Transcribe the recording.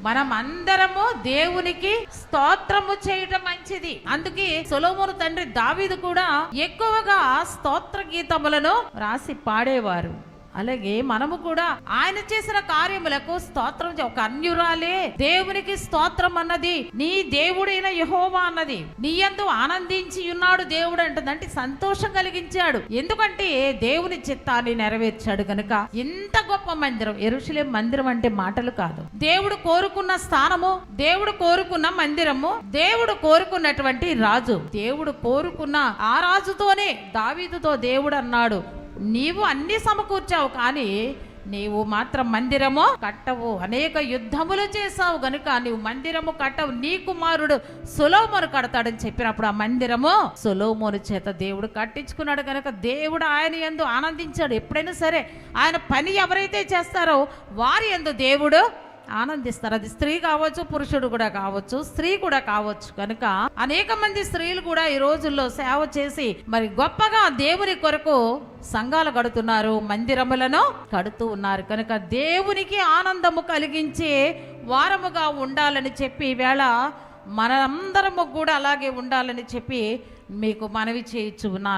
మనం అందరము దేవునికి స్తోత్రము చేయటం మంచిది. అందుకే సొలొమోను తండ్రి దావీదు కూడా ఎక్కువగా స్తోత్ర గీతములను రాసి పాడేవారు. అలాగే మనము కూడా ఆయన చేసిన కార్యములకు స్తోత్రం. ఒక అన్యురాలే దేవునికి స్తోత్రం అన్నది, నీ దేవుడైన యెహోవా అన్నది. నీ యందు ఆనందించి ఉన్నాడు దేవుడు అంటుంది. అంటే సంతోషం కలిగించాడు, ఎందుకంటే దేవుని చిత్తాన్ని నెరవేర్చాడు కనుక. ఇంత గొప్ప మందిరం, యెరూషలేము మందిరం అంటే మాటలు కాదు. దేవుడు కోరుకున్న స్థానము, దేవుడు కోరుకున్న మందిరము, దేవుడు కోరుకున్నటువంటి రాజు, దేవుడు కోరుకున్న ఆ రాజుతోనే దావీదుతో దేవుడు అన్నాడు, నీవు అన్ని సమకూర్చావు కానీ నీవు మాత్రం మందిరము కట్టవు. అనేక యుద్ధములు చేసావు గనుక నీవు మందిరము కట్టవు, నీ కుమారుడు సొలొమోను కడతాడని చెప్పినప్పుడు ఆ మందిరము సొలొమోను చేత దేవుడు కట్టించుకున్నాడు కనుక దేవుడు ఆయన యందు ఆనందించాడు. ఎప్పుడైనా సరే ఆయన పని ఎవరైతే చేస్తారో వారి యందు దేవుడు ఆనందిస్తారు. అది స్త్రీ కావచ్చు, పురుషుడు కూడా కావచ్చు, స్త్రీ కూడా కావచ్చు. కనుక అనేక మంది స్త్రీలు కూడా ఈ రోజుల్లో సేవ చేసి మరి గొప్పగా దేవుని కొరకు సంఘాలు కడుతున్నారు, మందిరములను కడుతూ ఉన్నారు. కనుక దేవునికి ఆనందము కలిగించే వారముగా ఉండాలని చెప్పి ఈవేళ మనందరము కూడా అలాగే ఉండాలని చెప్పి మీకు మనవి చేయించు ఉన్నాను.